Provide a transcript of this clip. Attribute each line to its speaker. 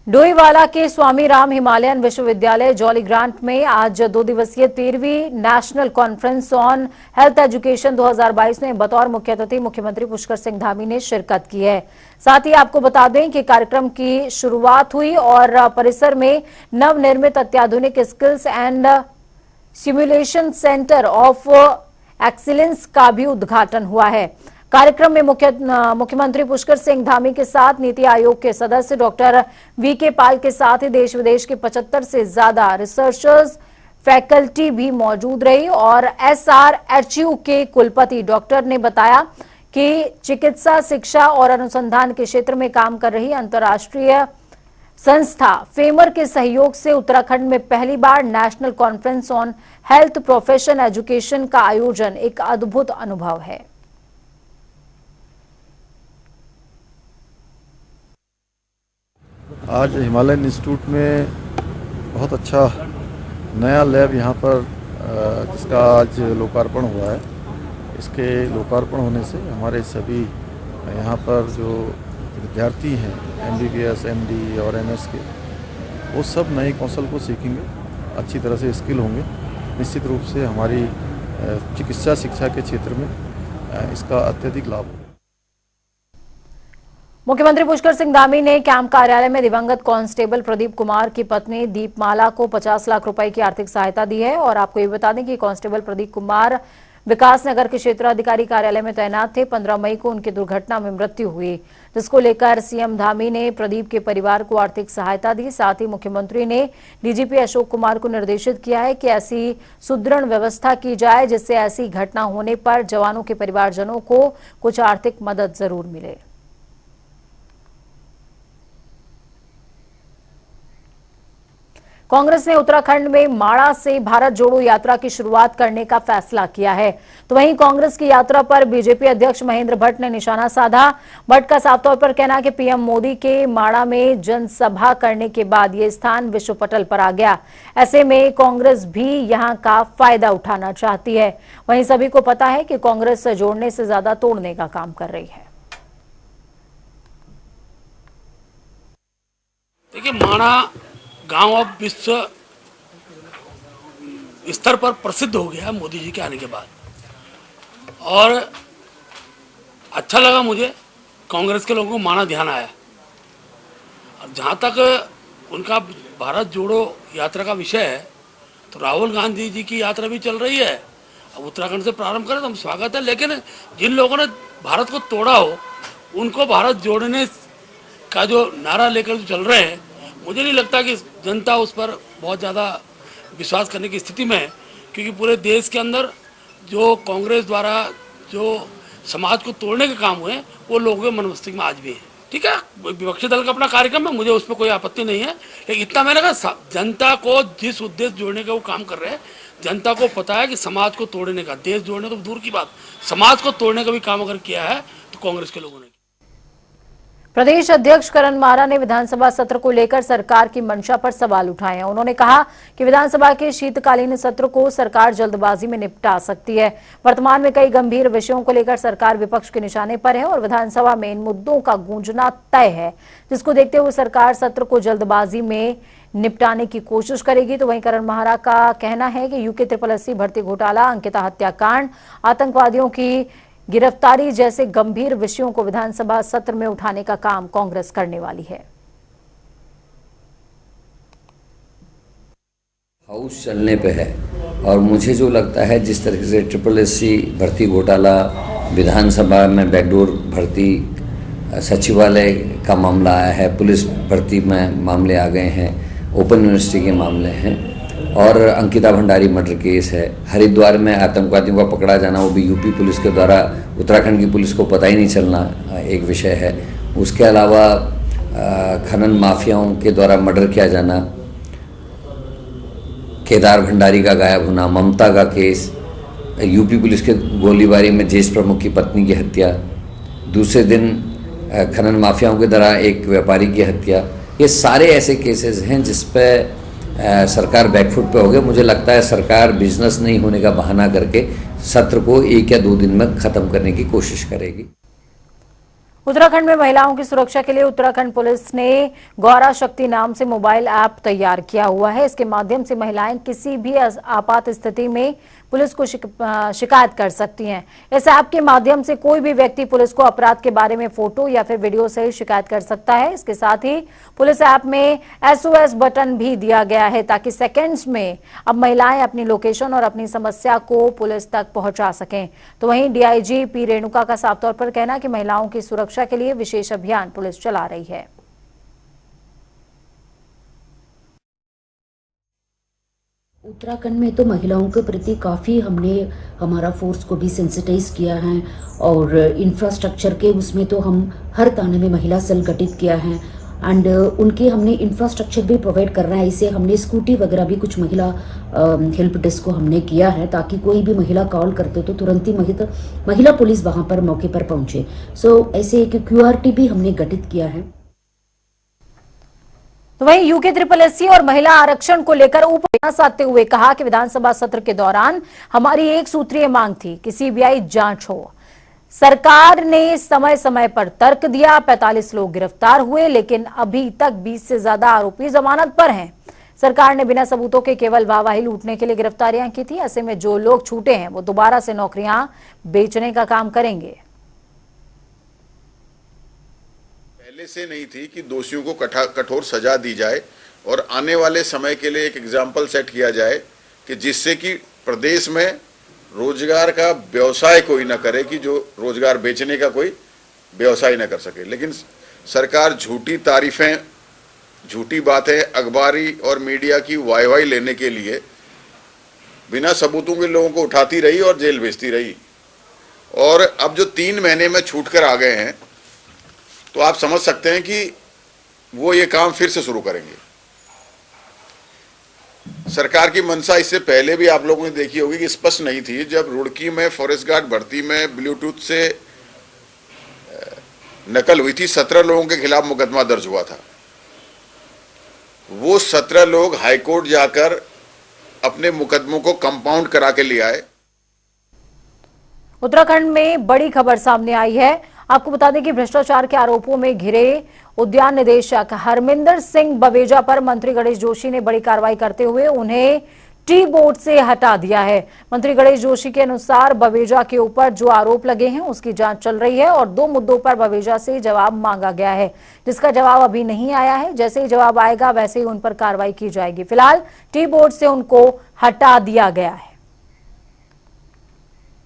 Speaker 1: डोईवाला के स्वामी राम हिमालयन विश्वविद्यालय Jolly Grant में आज 2 दिवसीय 13वीं national conference on health education 2022 में बतौर मुख्य अतिथि मुख्यमंत्री पुष्कर सिंह धामी ने शिरकत की है। साथ ही आपको बता दें कि कार्यक्रम की शुरुआत हुई और परिसर में नवनिर्मित अत्याधुनिक skills and simulation centre of excellence का भी उद्घाटन हुआ है। कार्यक्रम में मुख्यमंत्री पुष्कर सिंह धामी के साथ नीति आयोग के सदस्य डॉक्टर वीके पाल के साथ ही देश विदेश के 75 से ज्यादा रिसर्चर्स फैकल्टी भी मौजूद रही और एसआरएचयू के कुलपति डॉक्टर ने बताया कि चिकित्सा शिक्षा और अनुसंधान के क्षेत्र में काम कर रही अंतर्राष्ट्रीय संस्था फेमर के सहयोग से उत्तराखंड में पहली बार national conference on health profession education का आयोजन एक अद्भुत अनुभव है।
Speaker 2: आज हिमालयन इंस्टीट्यूट में बहुत अच्छा नया लैब यहाँ पर जिसका आज लोकार्पण हुआ है। इसके लोकार्पण होने से हमारे सभी यहाँ पर जो विद्यार्थी हैं एमबीबीएस, एमडी और एमएस के, वो सब नए कौशल को सीखेंगे, अच्छी तरह से स्किल होंगे। निश्चित रूप से हमारी चिकित्सा शिक्षा के क्षेत्र में इसका अत्यधिक लाभ होगा।
Speaker 1: मुख्यमंत्री पुष्कर सिंह धामी ने कैंप कार्यालय में दिवंगत कांस्टेबल प्रदीप कुमार की पत्नी दीपमाला को 50 लाख रुपए की आर्थिक सहायता दी है। और आपको ये बता दें कि कांस्टेबल प्रदीप कुमार विकासनगर के क्षेत्राधिकारी कार्यालय में तैनात थे। 15 मई को उनकी दुर्घटना में मृत्यु हुई, जिसको लेकर सीएम धामी ने प्रदीप के परिवार को आर्थिक सहायता दी। साथ ही मुख्यमंत्री ने डीजीपी अशोक कुमार को निर्देशित किया है कि ऐसी सुदृढ़ व्यवस्था की जाए जिससे ऐसी घटना होने पर जवानों के परिवारजनों को कुछ आर्थिक मदद जरूर मिले। कांग्रेस ने उत्तराखंड में माड़ा से भारत जोड़ो यात्रा की शुरुआत करने का फैसला किया है। तो वहीं कांग्रेस की यात्रा पर बीजेपी अध्यक्ष महेंद्र भट्ट ने निशाना साधा। भट्ट का साफ तौर पर कहना है कि पीएम मोदी के माड़ा में जनसभा करने के बाद ये स्थान विश्व पटल पर आ गया। ऐसे में कांग्रेस भी यहां का फायदा उठाना चाहती है। वहीं सभी को पता है कि कांग्रेस जोड़ने से ज्यादा तोड़ने का काम कर रही है।
Speaker 3: देखिए, माड़ा गांव अब विश्व स्तर पर प्रसिद्ध हो गया मोदी जी के आने के बाद, और अच्छा लगा मुझे कांग्रेस के लोगों को माना ध्यान आया। और जहां तक उनका भारत जोड़ो यात्रा का विषय है, तो राहुल गांधी जी की यात्रा भी चल रही है। अब उत्तराखंड से प्रारंभ करें तो हम स्वागत है, लेकिन जिन लोगों ने भारत को तोड़ा हो उनको भारत जोड़ने का जो नारा लेकर चल रहे हैं, मुझे नहीं लगता कि जनता उस पर बहुत ज़्यादा विश्वास करने की स्थिति में है, क्योंकि पूरे देश के अंदर जो कांग्रेस द्वारा जो समाज को तोड़ने के काम हुए वो लोगों के मन मस्तिष्क में आज भी है। ठीक है, विपक्षी दल का अपना कार्यक्रम है, मुझे उस पर कोई आपत्ति नहीं है, लेकिन इतना मैंने कहा जनता को जिस उद्देश्य जोड़ने का वो काम कर रहे हैं, जनता को पता है कि समाज को तोड़ने का, देश जोड़ने तो दूर की बात, समाज को तोड़ने का भी काम अगर किया है तो कांग्रेस के लोगों ने।
Speaker 1: प्रदेश अध्यक्ष करण मारा ने विधानसभा सत्र को लेकर सरकार की मंशा पर सवाल उठाए हैं। उन्होंने कहा कि विधानसभा के शीतकालीन सत्र को सरकार जल्दबाजी में निपटा सकती है। वर्तमान में कई गंभीर विषयों को लेकर सरकार विपक्ष के निशाने पर है और विधानसभा में इन मुद्दों का गूंजना तय है, जिसको देखते हुए सरकार सत्र को जल्दबाजी में निपटाने की कोशिश करेगी। तो वहीं करण मारा का कहना है कि यूके 888 भर्ती घोटाला, अंकिता हत्याकांड, आतंकवादियों की गिरफ्तारी जैसे गंभीर विषयों को विधानसभा सत्र में उठाने का काम कांग्रेस करने वाली है।
Speaker 4: हाउस चलने पे है और मुझे जो लगता है जिस तरीके से SSC भर्ती घोटाला, विधानसभा में बैकडोर भर्ती, सचिवालय का मामला आया है, पुलिस भर्ती में मामले आ गए हैं, ओपन यूनिवर्सिटी के मामले हैं और अंकिता भंडारी मर्डर केस है, हरिद्वार में आतंकवादियों का पकड़ा जाना, वो भी यूपी पुलिस के द्वारा, उत्तराखंड की पुलिस को पता ही नहीं चलना एक विषय है। उसके अलावा खनन माफियाओं के द्वारा मर्डर किया जाना, केदार भंडारी का गायब होना, ममता का केस, यूपी पुलिस के गोलीबारी में देश प्रमुख की पत्नी की हत्या, दूसरे दिन खनन माफियाओं के द्वारा एक व्यापारी की हत्या, ये सारे ऐसे केसेस हैं जिस पे सरकार बैकफुट पे हो गई। मुझे लगता है सरकार बिजनेस नहीं होने का बहाना करके सत्र को 1 या 2 दिन में खत्म करने की कोशिश करेगी।
Speaker 1: उत्तराखंड में महिलाओं की सुरक्षा के लिए उत्तराखंड पुलिस ने गौरा शक्ति नाम से मोबाइल ऐप तैयार किया हुआ है। इसके माध्यम से महिलाएं किसी भी आपात स्थिति में पुलिस को शिकायत कर सकती हैं। इस ऐप के माध्यम से कोई भी व्यक्ति पुलिस को अपराध के बारे में फोटो या फिर वीडियो से शिकायत कर सकता है। इसके साथ ही पुलिस ऐप में SOS बटन भी दिया गया है ताकि सेकंड्स में अब महिलाएं अपनी लोकेशन और अपनी समस्या को पुलिस तक पहुंचा सकें। तो वहीं DIG P रेणुका का साफ तौर पर कहना है कि महिलाओं की सुरक्षा के लिए विशेष अभियान पुलिस चला रही है।
Speaker 5: उत्तराखंड में तो महिलाओं के प्रति काफ़ी हमने हमारा फोर्स को भी सेंसिटाइज किया है और इंफ्रास्ट्रक्चर के उसमें तो हम हर थाने में महिला सेल गठित किया है एंड उनके हमने इंफ्रास्ट्रक्चर भी प्रोवाइड कर रहा है। इसे हमने स्कूटी वगैरह भी कुछ महिला हेल्प डेस्क को हमने किया है ताकि कोई भी महिला कॉल करते तो तुरंत ही महिला पुलिस वहाँ पर मौके पर पहुँचे। सो ऐसे एक QRT भी हमने गठित किया है।
Speaker 1: तो वहीं UKSSC और महिला आरक्षण को लेकर ऊपर साधते हुए कहा कि विधानसभा सत्र के दौरान हमारी एक सूत्रीय मांग थी कि CBI जांच हो। सरकार ने समय समय पर तर्क दिया, 45 लोग गिरफ्तार हुए, लेकिन अभी तक 20 से ज्यादा आरोपी जमानत पर हैं। सरकार ने बिना सबूतों के केवल वाहवाही लूटने के लिए गिरफ्तारियां की थी। ऐसे में जो लोग छूटे हैं वो दोबारा से नौकरियां बेचने का काम करेंगे।
Speaker 6: पहले से नहीं थी कि दोषियों को कठोर सजा दी जाए और आने वाले समय के लिए एक एग्जाम्पल सेट किया जाए कि जिससे कि प्रदेश में रोजगार का व्यवसाय कोई ना करे, कि जो रोजगार बेचने का कोई व्यवसाय ना कर सके। लेकिन सरकार झूठी तारीफें, झूठी बातें, अखबारी और मीडिया की वाहवाही लेने के लिए बिना सबूतों के लोगों को उठाती रही और जेल भेजती रही। और अब जो 3 महीने में छूट कर आ गए हैं तो आप समझ सकते हैं कि वो ये काम फिर से शुरू करेंगे। सरकार की मंशा इससे पहले भी आप लोगों ने देखी होगी कि स्पष्ट नहीं थी। जब रुड़की में फॉरेस्ट गार्ड भर्ती में ब्लूटूथ से नकल हुई थी, 17 लोगों के खिलाफ मुकदमा दर्ज हुआ था। वो 17 लोग हाईकोर्ट जाकर अपने मुकदमों को कंपाउंड करा के ले आए।
Speaker 1: उत्तराखंड में बड़ी खबर सामने आई है। आपको बता दें कि भ्रष्टाचार के आरोपों में घिरे उद्यान निदेशक हरमिंदर सिंह बवेजा पर मंत्री गणेश जोशी ने बड़ी कार्रवाई करते हुए उन्हें टी बोर्ड से हटा दिया है। मंत्री गणेश जोशी के अनुसार बवेजा के ऊपर जो आरोप लगे हैं उसकी जांच चल रही है और 2 मुद्दों पर बवेजा से जवाब मांगा गया है, जिसका जवाब अभी नहीं आया है। जैसे ही जवाब आएगा वैसे ही उन पर कार्रवाई की जाएगी। फिलहाल टी बोर्ड से उनको हटा दिया गया है।